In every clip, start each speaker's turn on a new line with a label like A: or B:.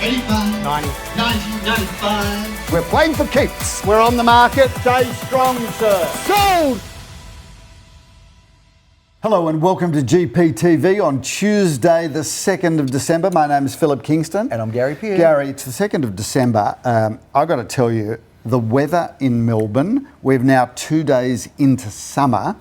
A: 85,
B: 90.
A: 90, 95.
C: We're playing for keeps. We're on the market. Stay strong, sir. Sold! Hello and welcome to GPTV on Tuesday the 2nd of December. My name is Philip Kingston.
B: And I'm Gary Pearce.
C: Gary, it's the 2nd of December. I've got to tell you, the weather in Melbourne, we're now 2 days into summer.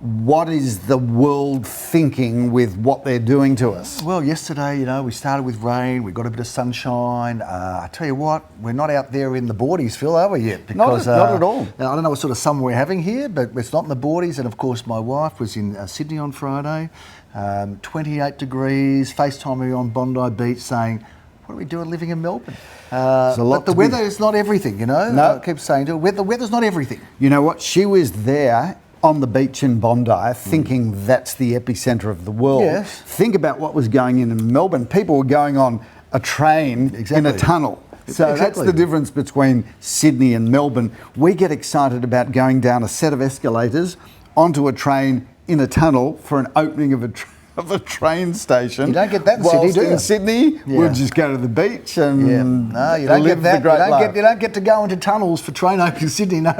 C: What is the world thinking with what they're doing to us?
B: Well, yesterday, we started with rain, we got a bit of sunshine. I tell you what, we're not out there in the boardies, Phil, are we yet?
C: Because, not at all.
B: I don't know what sort of summer we're having here, but it's not in the boardies. And of course, my wife was in Sydney on Friday, 28 degrees, FaceTime me on Bondi Beach saying, what are we doing living in Melbourne? But the weather is not everything,
C: No.
B: I keep saying to her, the weather's not everything.
C: You know what? She was there on the beach in Bondi thinking that's the epicentre of the world.
B: Yes.
C: Think about what was going in Melbourne. People were going on a train in a tunnel. So that's the difference between Sydney and Melbourne. We get excited about going down a set of escalators onto a train in a tunnel for an opening of a train station.
B: You don't get that in Sydney, do you?
C: In Sydney, we'll just go to the beach and
B: No, you don't get that. You don't get to go into tunnels for train opening in Sydney. No.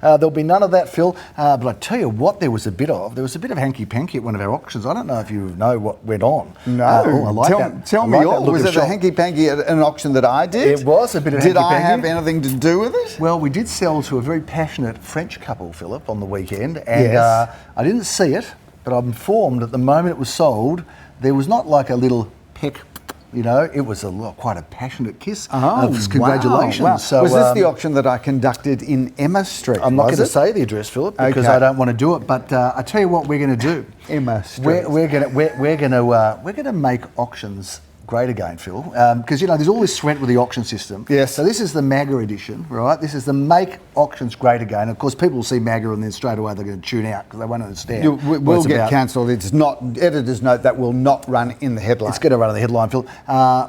B: There'll be none of that, Phil. But I tell you what, there was a bit of hanky-panky at one of our auctions. I don't know if you know what went on.
C: No.
B: I like that.
C: Tell me all. Was it a hanky-panky at an auction that I did?
B: It was a bit of
C: hanky-panky.
B: hanky-panky.
C: Did I have anything to do with it?
B: Well, we did sell to a very passionate French couple, Philip, on the weekend. And
C: Yes.
B: I didn't see it, but I'm informed at the moment it was sold, there was not like a little peck, it was quite a passionate kiss. Congratulations.
C: Wow.
B: So,
C: was this the auction that I conducted in Emma Street?
B: I'm not going to say the address, Philip, because I don't want to do it. But I tell you what, we're going to do.
C: Emma Street.
B: We're going to make auctions great again, Phil, because there's all this threat with the auction system.
C: Yes.
B: So this is the MAGA edition, right? This is the Make Auctions Great Again. Of course, people will see MAGA and then straight away they're going to tune out because they won't understand.
C: We'll get cancelled. It's not. Editors note that will not run in the headline.
B: It's going to run in the headline, Phil.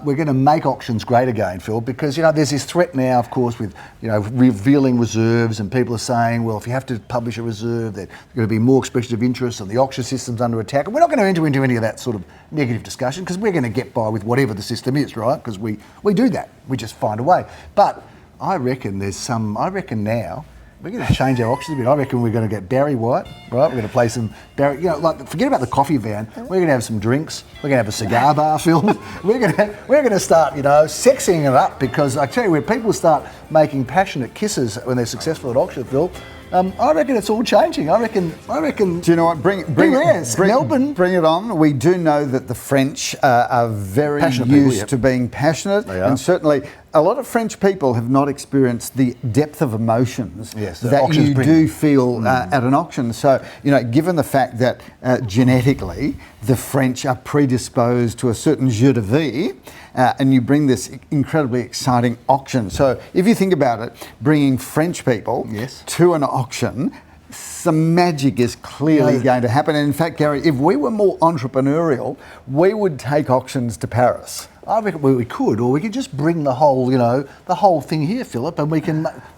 B: We're going to make auctions great again, Phil, because there's this threat now, of course, with revealing reserves, and people are saying, well, if you have to publish a reserve, there's going to be more expression of interest, and the auction system's under attack. And we're not going to enter into any of that sort of negative discussion because we're going to get by with whatever the system is, right? Because we do that. We just find a way. But I reckon now we're going to change our auctions a bit. I reckon we're going to get Barry White, right? We're going to play some Barry, forget about the coffee van. We're going to have some drinks. We're going to have a cigar bar film. We're going to start, sexing it up, because I tell you, when people start making passionate kisses when they're successful at auction, Phil, I reckon it's all changing. I reckon.
C: Do you know what? Bring
B: Melbourne.
C: Bring it on. We do know that the French are very
B: passionate
C: used to being passionate, and certainly a lot of French people have not experienced the depth of emotions that you do feel at an auction. So, given the fact that genetically the French are predisposed to a certain jeu de vie, and you bring this incredibly exciting auction. So, if you think about it, bringing French people to an auction, some magic is clearly going to happen. And in fact, Gary, if we were more entrepreneurial, we would take auctions to Paris.
B: I reckon we could, or we could just bring the whole thing here, Philip, and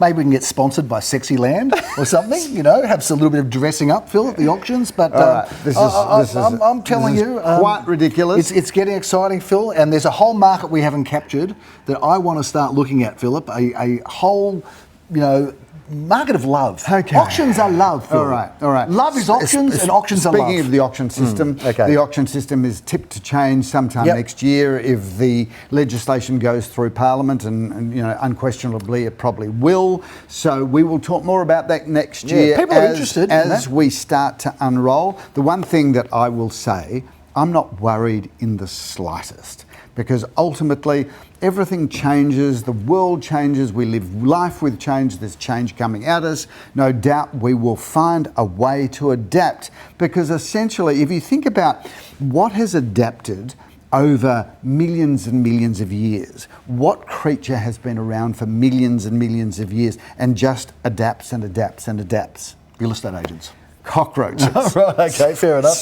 B: maybe we can get sponsored by Sexyland or something. Have a little bit of dressing up, Phil, at the auctions. But I'm telling you,
C: quite ridiculous.
B: It's getting exciting, Phil, and there's a whole market we haven't captured that I want to start looking at, Philip. A whole, market of love.
C: Okay.
B: Auctions are love, Phil.
C: All right.
B: Love is auctions, and auctions are love.
C: Speaking of the auction system, the auction system is tipped to change sometime next year if the legislation goes through Parliament, and unquestionably it probably will. So we will talk more about that next year.
B: People are interested
C: as we start to unroll. The one thing that I will say, I'm not worried in the slightest, because ultimately everything changes, the world changes, we live life with change, there's change coming at us. No doubt we will find a way to adapt, because essentially, if you think about what has adapted over millions and millions of years, what creature has been around for millions and millions of years and just adapts and adapts and adapts?
B: Real estate agents.
C: Cockroaches.
B: Right, okay, fair enough.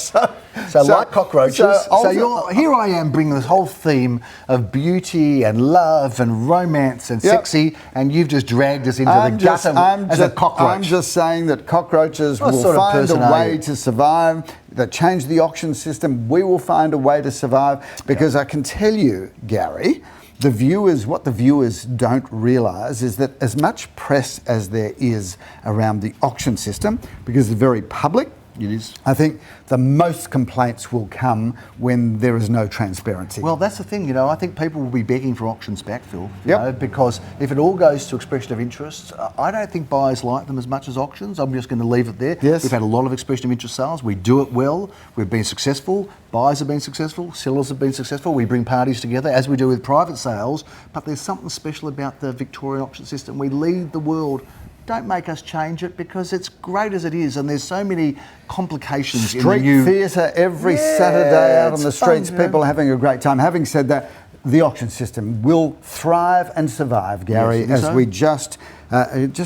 B: So like cockroaches. Here I am bringing this whole theme of beauty and love and romance and sexy, and you've just dragged us into the gutter as a cockroach.
C: I'm just saying that cockroaches will find a way to survive. They change the auction system. We will find a way to survive, because I can tell you, Gary, what the viewers don't realise is that as much press as there is around the auction system, because it's very public,
B: it is.
C: I think the most complaints will come when there is no transparency.
B: Well, that's the thing, I think people will be begging for auctions back, Phil, you know, because if it all goes to expression of interest, I don't think buyers like them as much as auctions. I'm just going to leave it there.
C: Yes.
B: We've had a lot of expression of interest sales. We do it well. We've been successful. Buyers have been successful. Sellers have been successful. We bring parties together, as we do with private sales. But there's something special about the Victorian auction system. We lead the world. Don't make us change it, because it's great as it is, and there's so many complications.
C: Street theatre every Saturday out on the streets, people are having a great time. Having said that, the auction system will thrive and survive, Gary, as we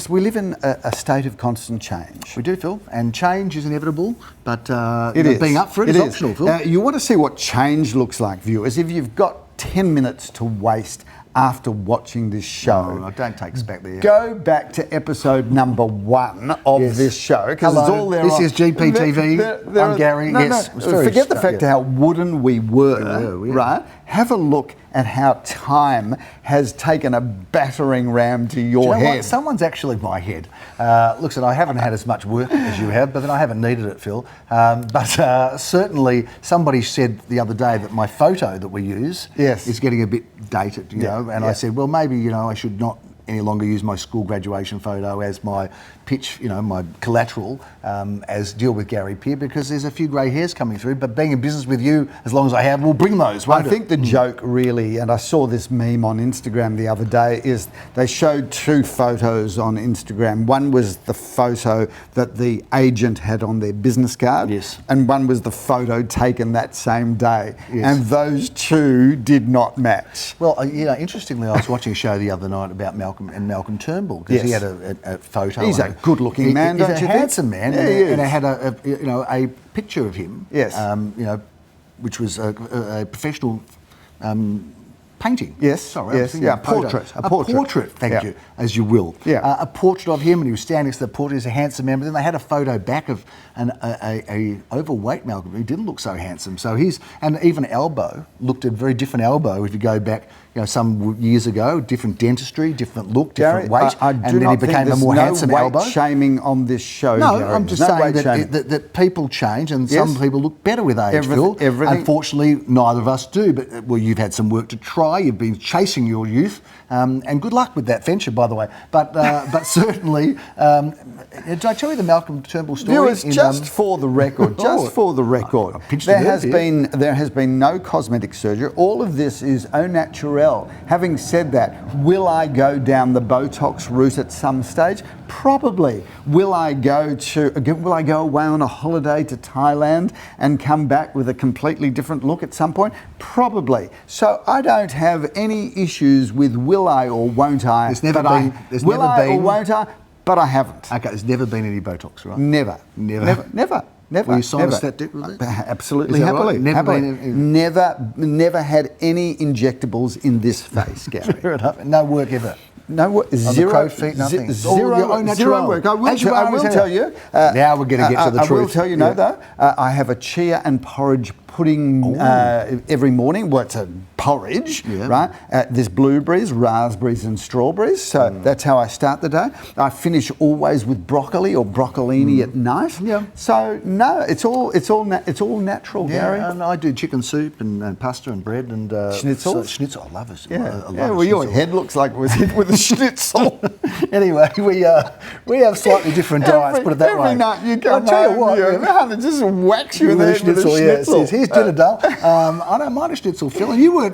C: we live in a state of constant change.
B: We do, Phil, and change is inevitable, but being up for it is optional, Phil.
C: You want to see what change looks like, viewers. If you've got 10 minutes to waste after watching this show.
B: No, don't take us back there.
C: Go back to episode number 1 of this show, because it's all there.
B: This is GPTV. I'm Gary.
C: Forget the fact how wooden we were, right? Have a look at how time has taken a battering ram to your head.
B: What? Someone's actually my head. Look, I haven't had as much work as you have, but then I haven't needed it, Phil. But certainly somebody said the other day that my photo that we use is getting a bit dated, you know, and I said, well, maybe, I should not any longer use my school graduation photo as my pitch, my collateral, as deal with Gary Peer, because there's a few grey hairs coming through. But being in business with you, as long as I have, we'll bring those, won't
C: I think the joke really, and I saw this meme on Instagram the other day, is they showed 2 photos on Instagram. One was the photo that the agent had on their business card, and one was the photo taken that same day. And those 2 did not match.
B: Well, interestingly, I was watching a show the other night about Malcolm Turnbull, because he had a photo.
C: He's a good-looking man, don't you think?
B: He's a handsome man, and I had a picture of him. Which was a professional painting.
C: A portrait.
B: A portrait, thank you, as you will. A portrait of him, and he was standing next to the portrait. He's a handsome man, but then they had a photo back of a overweight Malcolm. He didn't look so handsome. So and even elbow looked a very different elbow if you go back, some years ago. Different dentistry, different look, different weight, and then he became a more handsome elbow.
C: Weight shaming on this show.
B: No,
C: Gary.
B: I'm just saying that people change, and some people look better with age, Phil. Unfortunately, neither of us do. But you've had some work to try. You've been chasing your youth, and good luck with that venture, by the way. But certainly, did I tell you the Malcolm Turnbull story?
C: Viewers, just for the record, there has been no cosmetic surgery. All of this is au naturel. Having said that, will I go down the Botox route at some stage? Probably. Will I go away on a holiday to Thailand and come back with a completely different look at some point? Probably. So I don't have any issues with will I or won't I. Will I or won't I? But I haven't.
B: Okay, there's never been any Botox, right?
C: Never.
B: Were you signed that dick, was it?
C: Absolutely, happily. Never had any injectables in this face, Gary.
B: No work ever.
C: No work.
B: Zero feet, nothing.
C: Zero work. I will tell you.
B: Now we're going to get to the truth.
C: I will tell you, though. I have a chia and porridge pudding every morning. Well, it's a porridge, right? There's blueberries, raspberries and strawberries. So that's how I start the day. I finish always with broccoli or broccolini at night. So no, it's all natural, Gary.
B: And I do chicken soup and pasta and bread and
C: schnitzel.
B: Schnitzel, I love it.
C: Well, your head looks like it was hit with a schnitzel.
B: Anyway, we have slightly different diets. Put it that way.
C: Every night you come home, your mother just whacks you with a schnitzel.
B: Yes, here's dinner done. I don't mind a schnitzel, Phil. And you weren't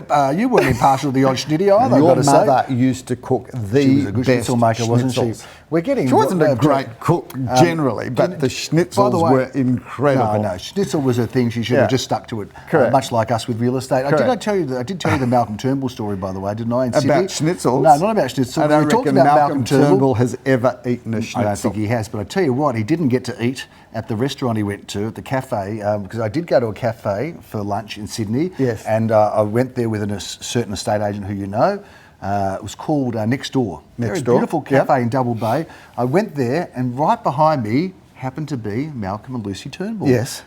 B: impartial to the odd schnitty either.
C: Your mother used to cook the
B: best
C: schnitzel
B: maker, wasn't she?
C: She wasn't a great cook generally, but the schnitzels were incredible.
B: No, schnitzel was a thing. She should have just stuck to it. Much like us with real estate. I did tell you the Malcolm Turnbull story, by the way, didn't I?
C: About schnitzels?
B: No, not about schnitzels.
C: I don't reckon Malcolm Turnbull has ever eaten a schnitzel.
B: I don't think he has, but I tell you what, he didn't get to eat at the restaurant he went to, at the cafe, because I did go to a cafe for lunch in Sydney.
C: Yes.
B: And I went there with a certain estate agent who you know. It was called Next Door.
C: Next
B: Very
C: Door.
B: Beautiful cafe in Double Bay. I went there, and right behind me, happened to be Malcolm and Lucy Turnbull.
C: Yes.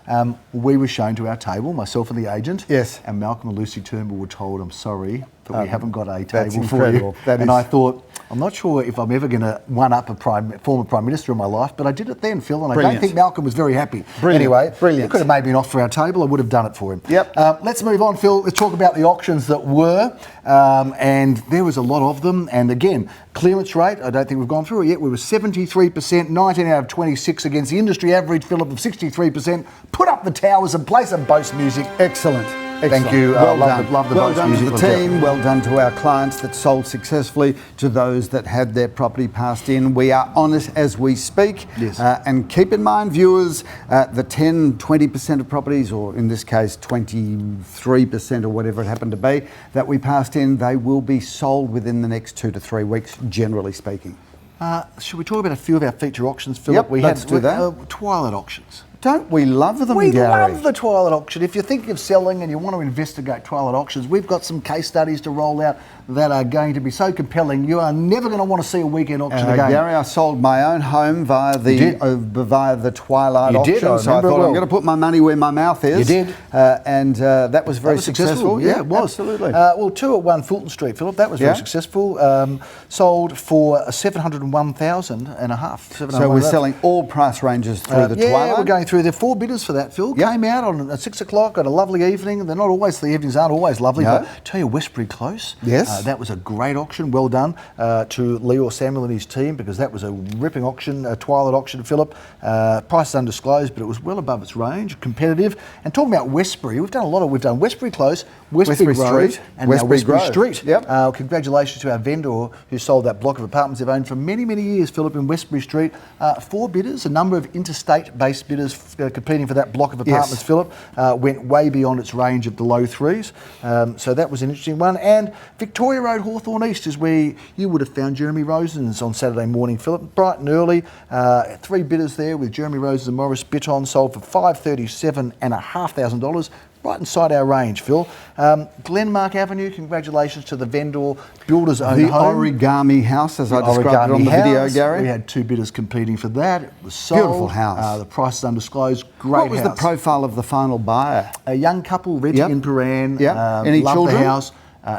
B: We were shown to our table, myself and the agent.
C: Yes.
B: And Malcolm and Lucy Turnbull were told, I'm sorry, but we haven't got a
C: That's
B: table for you.
C: That
B: I thought, I'm not sure if I'm ever going to one-up a former Prime Minister in my life, but I did it then, Phil, and I don't think Malcolm was very happy. Anyway, he could have made me an offer for our table. I would have done it for him.
C: Yep.
B: Let's move on, Phil. Let's talk about the auctions that were, and there was a lot of them. And again, clearance rate, I don't think we've gone through it yet. We were 73%, 19 out of 26 against the industry average, Philip, of 63%. Put up the towers and play some boast music.
C: Excellent.
B: Thank you.
C: Well done.
B: Love the
C: well
B: boast
C: done
B: music.
C: to the team. Well done to our clients that sold successfully, to those that had their property passed in. We are on it as we speak.
B: Yes.
C: And keep in mind, viewers, the 10, 20% of properties, or in this case 23% or whatever it happened to be, that we passed in, they will be sold within the next 2 to 3 weeks, generally speaking.
B: Should we talk about a few of our feature auctions, Philip?
C: Yep, let's do that.
B: Twilight auctions.
C: Don't we love them,
B: We
C: Gary?
B: love the Twilight auction. If you're thinking of selling and you want to investigate Twilight auctions, we've got some case studies to roll out that are going to be so compelling. You are never going to want to see a weekend auction again.
C: Gary, I sold my own home via the Twilight auction.
B: Did, I
C: so I thought I'm going to put my money where my mouth is.
B: You did.
C: And that was very successful.
B: Yeah, it was.
C: Absolutely.
B: Well, 2 at 1 Fulton Street, Philip, that was very successful. Sold for 701,000 and a half.
C: So we're selling all price ranges through the Twilight?
B: Yeah, we're going through. There are 4 bidders for that, Phil. Came out on at 6 o'clock on a lovely evening. They're not always, the evenings aren't always lovely, but tell you, Westbury Close.
C: Yes.
B: That was a great auction. Well done to Leo Samuel and his team, because that was a ripping auction, a Twilight auction, Philip. Prices undisclosed, but it was well above its range, competitive. And talking about Westbury, we've done Westbury Close, Westbury Road, and now Westbury Street.
C: Yep.
B: Congratulations to our vendor who sold that block of apartments they've owned for many, many years, Philip, in Westbury Street. 4 bidders, a number of interstate-based bidders competing for that block of apartments, Philip. Went way beyond its range of the low 3s. So that was an interesting one. And Victoria Road, Hawthorn East, is where you would have found Jeremy Rosen's on Saturday morning, Philip. Bright and early. 3 bidders there with Jeremy Rosen's and Morris Bitton, sold for $537,500. Right inside our range, Phil. Glenmark Avenue, congratulations to the vendor, Builder's Own Home.
C: Origami House, as I described it on the video, Gary.
B: We had 2 bidders competing for that. It was sold.
C: Beautiful house.
B: The price is undisclosed. Great house.
C: What was the profile of the final buyer?
B: A young couple renting in Paran.
C: Any
B: loved
C: children?
B: The house.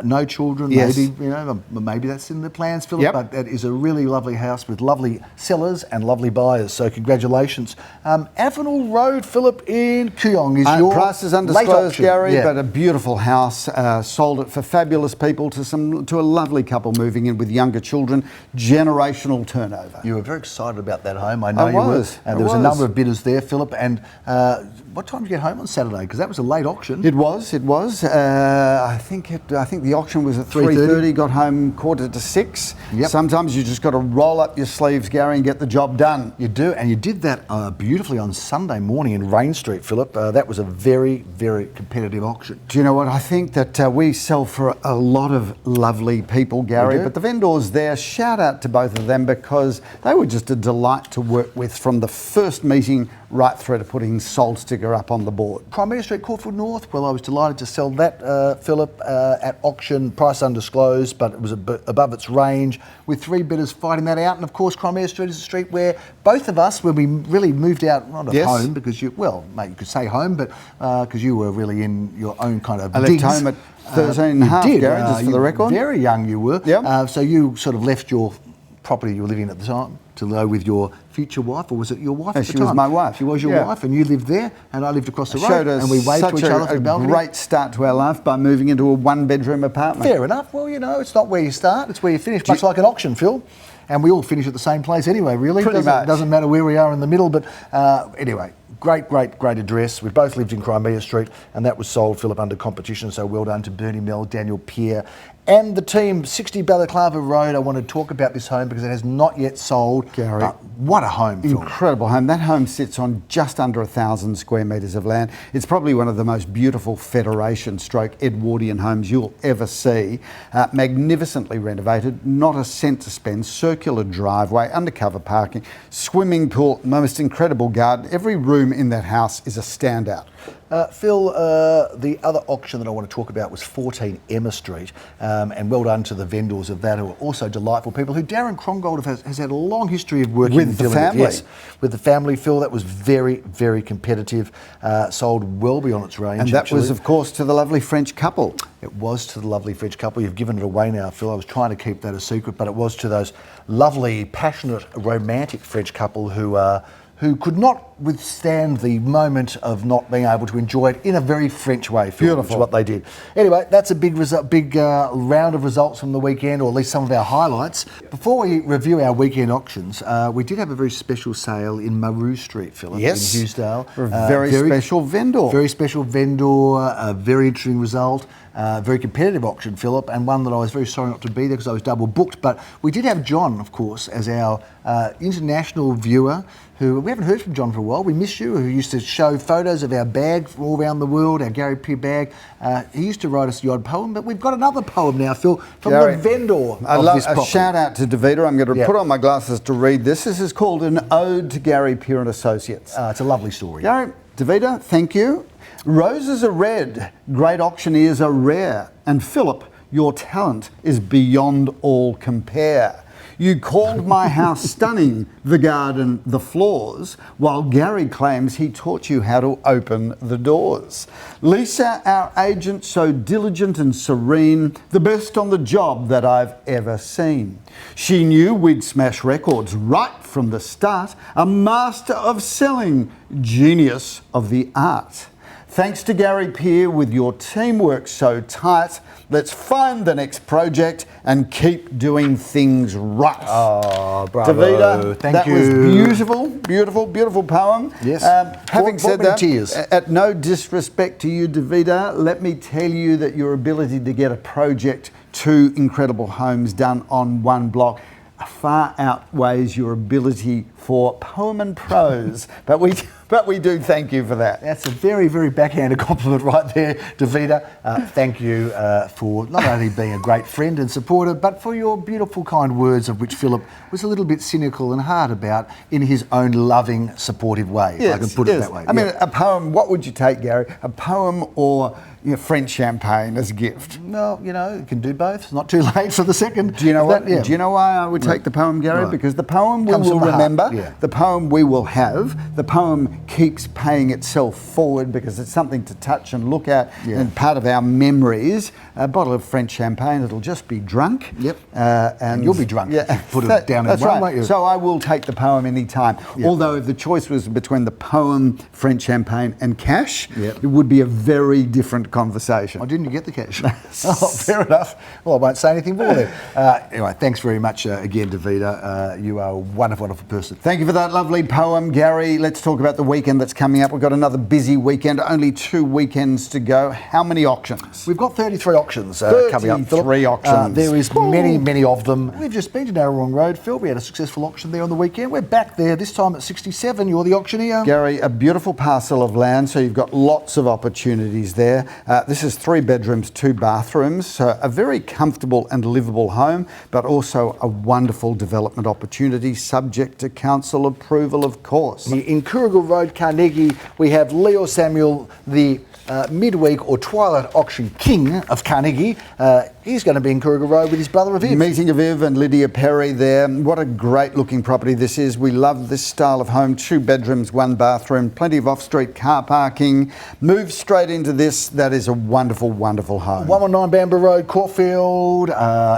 B: No children, maybe that's in the plans, Philip, but that is a really lovely house with lovely sellers and lovely buyers, so congratulations. Avenel Road, Philip, in Kooyong is your
C: prices undisclosed, Gary, but a beautiful house. Sold it for fabulous people to a lovely couple moving in with younger children. Generational turnover.
B: You were very excited about that home, I know you were. And there was a number of bidders there, Philip, and what time did you get home on Saturday? Because that was a late auction.
C: It was. I think the auction was at 3:30. Got home 5:45.
B: Yep.
C: Sometimes you just got to roll up your sleeves, Gary, and get the job done.
B: You do, and you did that beautifully on Sunday morning in Rain Street, Philip. That was a very, very competitive auction.
C: Do you know what? I think that we sell for a lot of lovely people, Gary, but the vendors there, shout out to both of them, because they were just a delight to work with from the first meeting right through to putting sold sticker up on the board.
B: Crimea Street, Caulfield North. Well, I was delighted to sell that, Philip, at auction, price undisclosed, but it was above its range, with 3 bidders fighting that out. And of course, Crimea Street is a street where both of us, when we really moved out, not at home, because you could say home, but because you were really in your own kind of digs.
C: I left home at 13 and a half, Gary, just for the record.
B: Very young you were.
C: Yep.
B: So you sort of left your property you were living in at the time to go with your future wife, or was it your wife at the time?
C: She was my wife.
B: She was your wife, and you lived there, and I lived across the road, and we waved to each other from the balcony.
C: Great start to our life by moving into a 1-bedroom apartment.
B: Fair enough. Well, it's not where you start, it's where you finish, much like an auction, Phil. And we all finish at the same place anyway, really.
C: Pretty much.
B: Doesn't matter where we are in the middle, but anyway. Great address. We both lived in Crimea Street, and that was sold, Philip, under competition. So well done to Bernie Mel, Daniel Pierre, and the team. 60 Balaclava Road. I want to talk about this home because it has not yet sold.
C: Gary,
B: what a home, Phil.
C: Incredible home. That home sits on just under 1,000 square metres of land. It's probably one of the most beautiful Federation stroke Edwardian homes you'll ever see. Magnificently renovated, not a cent to spend, circular driveway, undercover parking, swimming pool, most incredible garden. Every room in that house is a standout.
B: Phil, the other auction that I want to talk about was 14 Emma Street, and well done to the vendors of that, who are also delightful people, who Darren Krongold has had a long history of working
C: with the family.
B: Yes, with the family, Phil. That was very, very competitive, sold well beyond its range.
C: And that was, of course, to the lovely French couple.
B: It was to the lovely French couple. You've given it away now, Phil. I was trying to keep that a secret, but it was to those lovely, passionate, romantic French couple who could not withstand the moment of not being able to enjoy it in a very French way. Phil, which is what they did. Anyway, that's a big round of results from the weekend, or at least some of our highlights. Before we review our weekend auctions, we did have a very special sale in Maru Street, Philip, in Hughesdale.
C: For a very special vendor.
B: Very special vendor, a very interesting result. Very competitive auction, Philip, and one that I was very sorry not to be there because I was double booked. But we did have John, of course, as our international viewer, who we haven't heard from John for a while. We miss you, who used to show photos of our bag from all around the world, our Gary Peer bag. He used to write us the odd poem, but we've got another poem now, Phil, from
C: Gary,
B: the vendor
C: I
B: of
C: love
B: this property.
C: A shout out to Davida. I'm going to put on my glasses to read this. This is called An Ode to Gary Peer and Associates.
B: It's a lovely story.
C: Gary, Davida, thank you. Roses are red, great auctioneers are rare, and Philip, your talent is beyond all compare. You called my house stunning, the garden, the floors, while Gary claims he taught you how to open the doors. Lisa, our agent, so diligent and serene, the best on the job that I've ever seen. She knew we'd smash records right from the start, a master of selling, genius of the art. Thanks to Gary Peer with your teamwork so tight, let's find the next project and keep doing things right.
B: Oh, bravo.
C: Davida,
B: Thank you.
C: That was beautiful, beautiful, beautiful poem.
B: Yes.
C: Having said that,
B: tears.
C: at no disrespect to you, Davida, let me tell you that your ability to get a project, 2 incredible homes done on one block, far outweighs your ability for poem and prose. But we do thank you for that.
B: That's a very, very backhanded compliment right there, Davida. Thank you for not only being a great friend and supporter, but for your beautiful, kind words, of which Philip was a little bit cynical and hard about in his own loving, supportive way, if I can put it that way.
C: I mean, a poem, what would you take, Gary? A poem or French champagne as a gift?
B: Well, you can do both. It's not too late for the second.
C: Do you know what? Do you know why I would take the poem, Gary?
B: Right.
C: Because the poem we
B: Comes
C: will
B: from the heart.
C: remember,
B: Yeah.
C: the poem we will have, the poem keeps paying itself forward because it's something to touch and look at, and part of our memories. A bottle of French champagne, it'll just be drunk.
B: Yep.
C: And
B: you'll be drunk.
C: Yeah,
B: Put it down in
C: that's
B: one,
C: right.
B: won't you?
C: So I will take the poem any time.
B: Yep.
C: Although if the choice was between the poem, French champagne, and cash,
B: Yep.
C: it would be a very different conversation.
B: Oh, didn't you get the cash? Oh, fair enough. Well, I won't say anything more then. Anyway, thanks very much again, Davida. You are a wonderful, wonderful person.
C: Thank you for that lovely poem, Gary. Let's talk about the weekend that's coming up. We've got another busy weekend, only 2 weekends to go. How many auctions?
B: We've got 33 auctions coming up, Philip.
C: 33 auctions.
B: There is many, many of them. We've just been to Narrawong Road, Phil. We had a successful auction there on the weekend. We're back there, this time at 67. You're the auctioneer.
C: Gary, a beautiful parcel of land, so you've got lots of opportunities there. This is 3 bedrooms, 2 bathrooms, so a very comfortable and livable home, but also a wonderful development opportunity, subject to council approval, of course.
B: In Kurrigal Road, Carnegie, we have Leo Samuel, the midweek or twilight auction king of Carnegie. He's going to be in Kurrigal Road with his brother Aviv.
C: Meeting Aviv and Lydia Perry there. What a great looking property this is. We love this style of home. 2 bedrooms, 1 bathroom, plenty of off-street car parking. Move straight into this. That is a wonderful, wonderful home.
B: 119 Bamboo Road, Caulfield.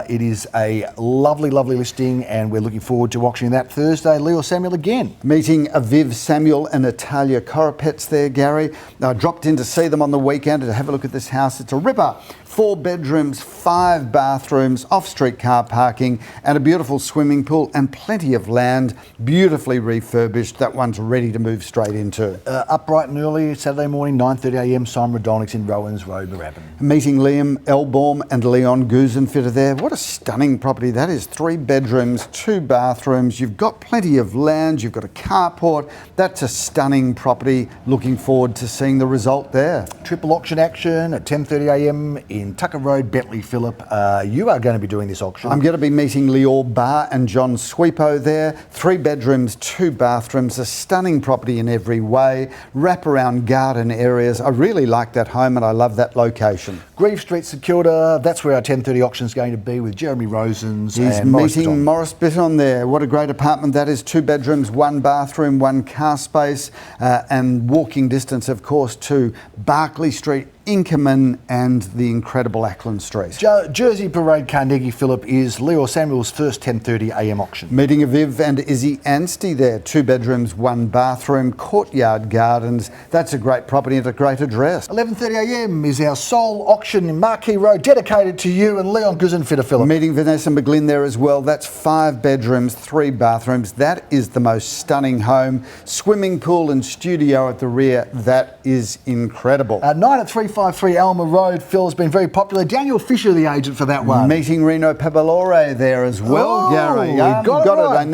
B: It is a lovely, lovely listing, and we're looking forward to auctioning that Thursday. Leo Samuel again.
C: Meeting Aviv Samuel and Natalia Koropets there, Gary. I dropped in to see them on the weekend to have a look at this house. It's a ripper. 4 bedrooms, 5 bathrooms, off-street car parking, and a beautiful swimming pool and plenty of land, beautifully refurbished. That one's ready to move straight into.
B: Up bright and early, Saturday morning, 9:30 a.m, Simon Rodonics in Rowans Road, Moorabbin.
C: Meeting Liam Elbaum and Leon Gusenfitter there. What a stunning property that is. 3 bedrooms, 2 bathrooms. You've got plenty of land. You've got a carport. That's a stunning property. Looking forward to seeing the result there.
B: Triple auction action at 10:30am in Tucker Road, Bentley, Phillip. You are going to be doing this auction.
C: I'm going to be meeting Lior Bar and John Sweepo there. 3 bedrooms, 2 bathrooms, a stunning property in every way, wraparound garden areas. I really like that home and I love that location.
B: Grieve Street, St Kilda, that's where our 10:30 auction is going to be with Jeremy Rosens and
C: meeting Morris Bitton there. What a great apartment that is. 2 bedrooms, 1 bathroom, 1 car space, and walking distance, of course, to Barclay Street, Inkerman and the incredible Ackland Street.
B: Jersey Parade, Carnegie, Phillip, is Leo Samuel's first 10:30am auction.
C: Meeting Aviv and Izzy Anstey there. 2 bedrooms, 1 bathroom, courtyard gardens. That's a great property at a great address.
B: 11:30am is our sole auction in Marquee Road, dedicated to you and Leon Guzenfitter, Phillip.
C: Meeting Vanessa McGlynn there as well. That's 5 bedrooms, 3 bathrooms. That is the most stunning home. Swimming pool and studio at the rear. That is incredible.
B: 9 at 353 Alma Road, Phil, has been very popular. Daniel Fisher, the agent for that one.
C: Meeting Reno Pabalore there as well, Gary.
B: We got it right.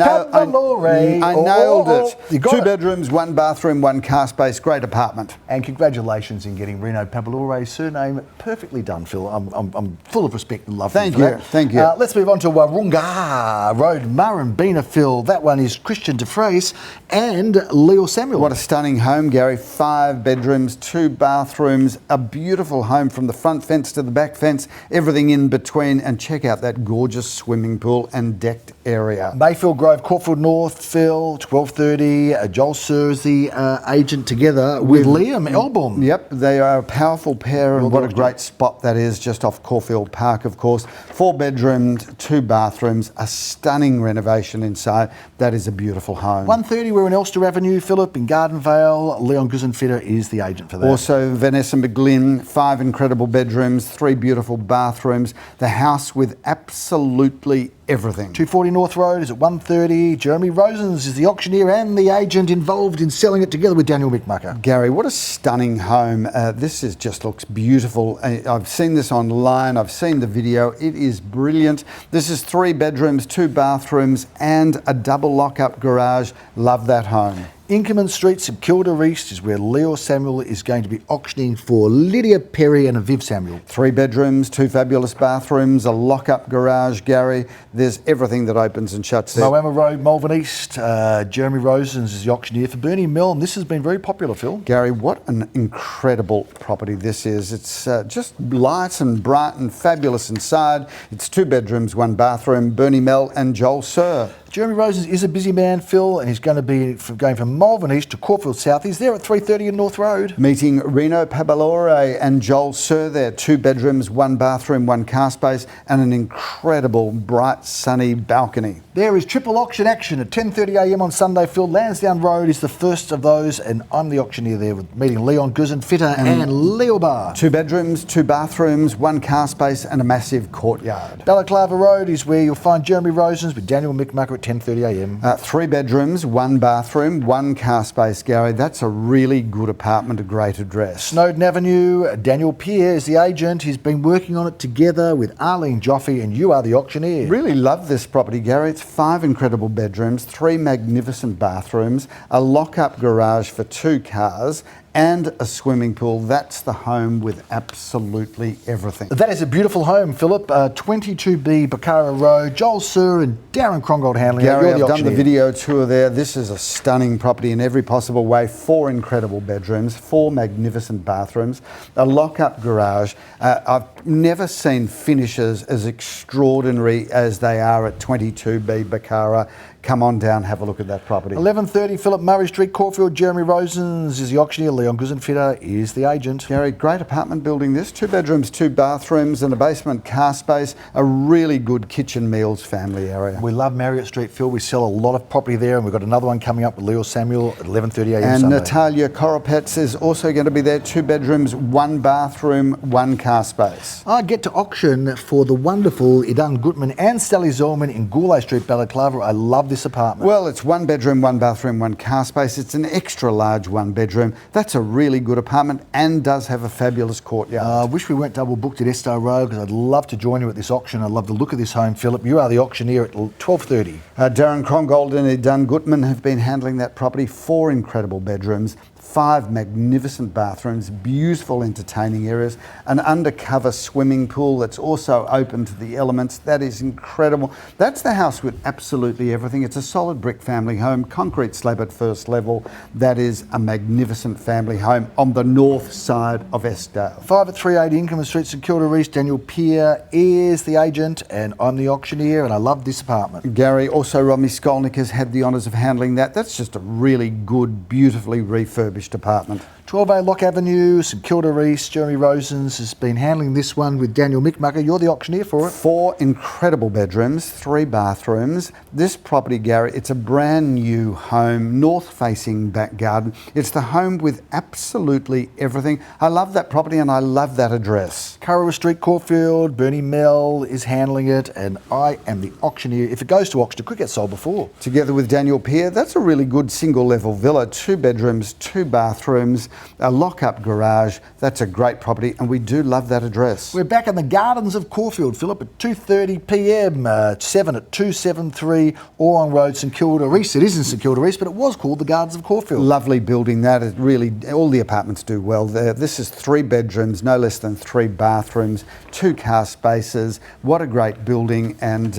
C: I nailed it. 2 bedrooms, 1 bathroom, 1 car space. Great apartment.
B: And congratulations in getting Reno Pabalore's surname perfectly done, Phil. I'm full of respect and love for that.
C: Thank you.
B: Let's move on to Warunga Road, Murrumbina, Phil. That one is Christian DeFrace and Leo Samuel.
C: What a stunning home, Gary. 5 bedrooms, 2 bathrooms, a beautiful home from the front fence to the back fence, everything in between, and check out that gorgeous swimming pool and decked area.
B: Mayfield Grove, Caulfield North, Phil, 12:30. Joel Sir is the agent together with Liam Elbaum.
C: Yep, they are a powerful pair, and what a great spot that is, just off Caulfield Park, of course. 4 bedrooms, 2 bathrooms, a stunning renovation inside. That is a beautiful home.
B: 1:30, we're in Elster Avenue, Phillip, in Garden Vale. Leon Guzenfitter is the agent for that.
C: Also, Vanessa McGlynn, 5 incredible bedrooms, 3 beautiful bathrooms, the house with absolutely everything.
B: 240 North Road is at 1:30. Jeremy Rosens is the auctioneer and the agent involved in selling it together with Daniel McMucker.
C: Gary, what a stunning home. This just looks beautiful. I've seen this online. I've seen the video. It is brilliant. This is 3 bedrooms, 2 bathrooms and a double lock-up garage. Love that home.
B: Inkerman Street, St Kilda East, is where Leo Samuel is going to be auctioning for Lydia Perry and Aviv Samuel.
C: 3 bedrooms, 2 fabulous bathrooms, a lock-up garage, Gary. There's everything that opens and shuts there.
B: Moama Road, Malvern East. Jeremy Rosens is the auctioneer for Bernie Mill, and this has been very popular, Phil.
C: Gary, what an incredible property this is. It's just light and bright and fabulous inside. It's 2 bedrooms, 1 bathroom, Bernie Mel and Joel Sir.
B: Jeremy Rosens is a busy man, Phil, and he's going to be going from Malvern East to Caulfield South. He's there at 3:30 in North Road.
C: Meeting Reno Pabalore and Joel Sir there. 2 bedrooms, 1 bathroom, 1 car space, and an incredible bright sunny balcony.
B: There is triple auction action at 10:30am on Sunday, Phil. Lansdowne Road is the first of those, and I'm the auctioneer there with meeting Leon Guzenfitter and Leo Bar.
C: 2 bedrooms, 2 bathrooms, 1 car space, and a massive courtyard.
B: Balaclava Road is where you'll find Jeremy Rosens with Daniel McMucker at 10:30am.
C: 3 bedrooms, 1 bathroom, 1 car space, Gary. That's a really good apartment, a great address.
B: Snowden Avenue, Daniel Pierre is the agent. He's been working on it together with Arlene Joffe, and you are the auctioneer.
C: Really love this property, Gary. It's 5 incredible bedrooms, 3 magnificent bathrooms, a lock-up garage for 2 cars, and a swimming pool. That's the home with absolutely everything.
B: That is a beautiful home, Phillip. 22B Bacara Road. Joel Sir and Darren Crongold handling
C: Gary,
B: it.
C: I've done the video tour there. This is a stunning property in every possible way. 4 incredible bedrooms, 4 magnificent bathrooms, a lock-up garage. I've never seen finishes as extraordinary as they are at 22B Bacara. Come on down, have a look at that property.
B: 11:30 Phillip Murray Street, Caulfield. Jeremy Rosens is the auctioneer. Leon Guzenfitter is the agent.
C: Gary, great apartment building this. 2 bedrooms, 2 bathrooms and a basement car space. A really good kitchen meals family area.
B: We love Marriott Street, Phil. We sell a lot of property there, and we've got another one coming up with Leo Samuel at 11:30am
C: and
B: Sunday.
C: Natalia Koropets is also going to be there. 2 bedrooms, 1 bathroom, 1 car space.
B: I get to auction for the wonderful Idan Gutman and Sally Zolman in Goulay Street, Balaclava. I love this apartment.
C: Well, it's 1 bedroom, 1 bathroom, 1 car space. It's an extra large 1 bedroom. That's a really good apartment and does have a fabulous courtyard.
B: I wish we weren't double booked at Esto Road, because I'd love to join you at this auction. I love the look of this home, Phillip. You are the auctioneer at 12:30.
C: Darren Crongold and Idan Gutman have been handling that property. 4 incredible bedrooms, 5 magnificent bathrooms, beautiful entertaining areas, an undercover swimming pool that's also open to the elements. That is incredible. That's the house with absolutely everything. It's a solid brick family home, concrete slab at first level. That is a magnificent family home on the north side of Eskdale.
B: 5 at 380 Incomer Street, St Kilda East. Daniel Peer is the agent and I'm the auctioneer, and I love this apartment.
C: Gary, also Romy Skolnick has had the honours of handling that. That's just a really good, beautifully refurbished apartment.
B: 12A Lock Avenue, St Kilda East. Jeremy Rosens has been handling this one with Daniel Mickmucker. You're the auctioneer for it.
C: 4 incredible bedrooms, 3 bathrooms. This property, Gary, it's a brand new home, north-facing back garden. It's the home with absolutely everything. I love that property and I love that address.
B: Currawa Street, Caulfield. Bernie Mell is handling it, and I am the auctioneer. If it goes to auction, it could get sold before.
C: Together with Daniel Peer, that's a really good single-level villa, 2 bedrooms, 2 bathrooms, a lock-up garage. That's a great property, and we do love that address.
B: We're back in the gardens of Caulfield, Philip, at 2:30 p.m. 7 at 273 Oron Road, St Kilda East. It isn't St Kilda East, but it was called the Gardens of Caulfield.
C: Lovely building that. It really, all the apartments do well there. This is 3 bedrooms, no less than 3 bathrooms, 2 car spaces. What a great building, and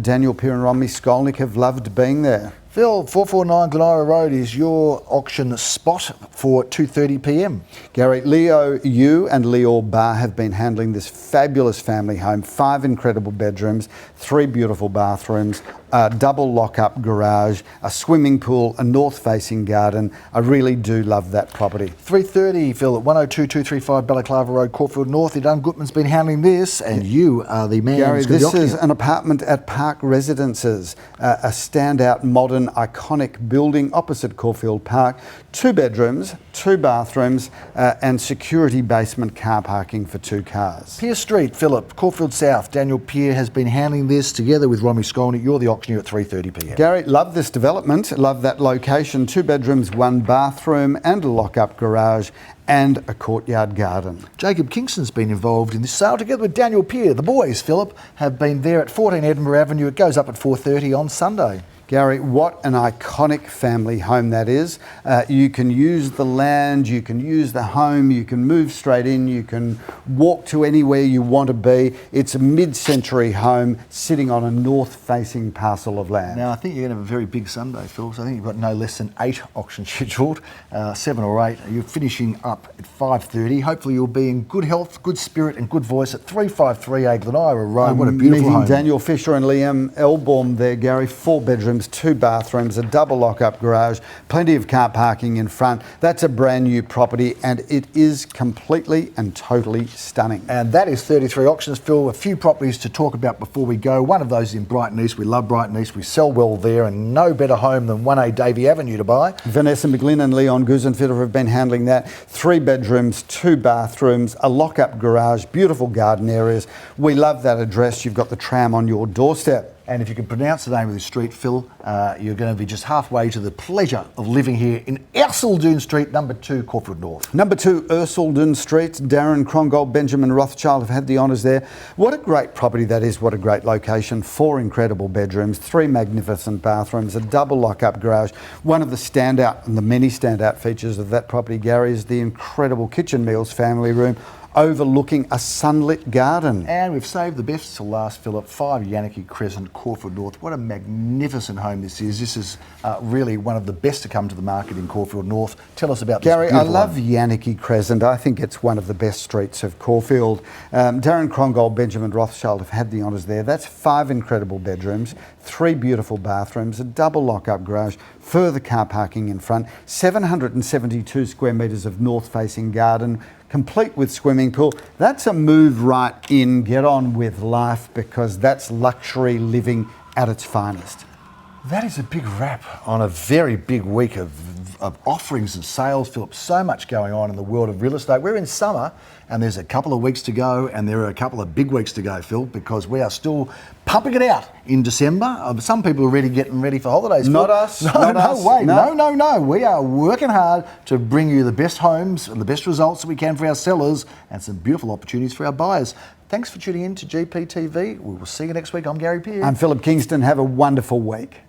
C: Daniel Peer and Romy Skolnick have loved being there.
B: Phil, 449 Glenira Road is your auction spot for 2:30 p.m.
C: Gary, Leo Yu and Leo Bar have been handling this fabulous family home. 5 incredible bedrooms, 3 beautiful bathrooms, a double lock-up garage, a swimming pool, a north-facing garden. I really do love that property.
B: 3:30, Phil, at 102-235 Balaclava Road, Caulfield North. Idan Gutman's been handling this, and you are the man.
C: Gary, this is an apartment at Park Residences, a standout, modern, iconic building opposite Caulfield Park. 2 bedrooms, 2 bathrooms, and security basement car parking for 2 cars.
B: Peer Street, Philip, Caulfield South. Daniel Peer has been handling this together with Romy Skolnick. You're the auctioneer at 3:30 p.m.
C: Gary, love this development, love that location. 2 bedrooms, 1 bathroom, and a lock-up garage, and a courtyard garden.
B: Jacob Kingston's been involved in this sale together with Daniel Peer. The boys, Philip, have been there at 14 Edinburgh Avenue. It goes up at 4:30 on Sunday.
C: Gary, what an iconic family home that is. You can use the land, you can use the home, you can move straight in, you can walk to anywhere you want to be. It's a mid-century home sitting on a north-facing parcel of land.
B: Now, I think you're going to have a very big Sunday, Phil, so I think you've got no less than 8 auctions scheduled, 7 or 8. You're finishing up at 5:30. Hopefully you'll be in good health, good spirit and good voice at 353A Glenira Road. What a beautiful home.
C: Daniel Fisher and Liam Elbaum there, Gary. 4 bedrooms, 2 bathrooms, a double lock-up garage, plenty of car parking in front. That's a brand new property, and it is completely and totally stunning.
B: And that is 33 auctions, Phil. A few properties to talk about before we go. One of those is in Brighton East. We love Brighton East. We sell well there, and no better home than 1A Davey Avenue to buy.
C: Vanessa McGlynn and Leon Guzenfitter have been handling that. 3 bedrooms, 2 bathrooms, a lock-up garage, beautiful garden areas. We love that address. You've got the tram on your doorstep.
B: And if you can pronounce the name of the street, Phil, you're going to be just halfway to the pleasure of living here in Erseldune Street, number 2, Caulfield North.
C: Number 2, Erseldune Street. Darren Krongold, Benjamin Rothschild have had the honours there. What a great property that is. What a great location. 4 incredible bedrooms, 3 magnificent bathrooms, a double lock-up garage. One of the standout and the many standout features of that property, Gary, is the incredible kitchen meals family room, overlooking a sunlit garden.
B: And we've saved the best till last, Philip. 5 Yanaki Crescent, Caulfield North. What a magnificent home this is. This is really one of the best to come to the market in Caulfield North. Tell us about this.
C: Gary, I love Yanaki Crescent. I think it's one of the best streets of Caulfield. Darren Krongold, Benjamin Rothschild have had the honours there. That's 5 incredible bedrooms, 3 beautiful bathrooms, a double lock-up garage, further car parking in front, 772 square metres of north-facing garden, complete with swimming pool. That's a move right in, get on with life, because that's luxury living at its finest.
B: That is a big wrap on a very big week of offerings and sales, Philip. So much going on in the world of real estate. We're in summer and there's a couple of weeks to go, and there are a couple of big weeks to go, Phil, because we are still pumping it out in December. Some people are already getting ready for holidays, Phil.
C: Not us.
B: No. We are working hard to bring you the best homes and the best results that we can for our sellers and some beautiful opportunities for our buyers. Thanks for tuning in to GPTV. We will see you next week. I'm Gary Peer.
C: I'm Philip Kingston. Have a wonderful week.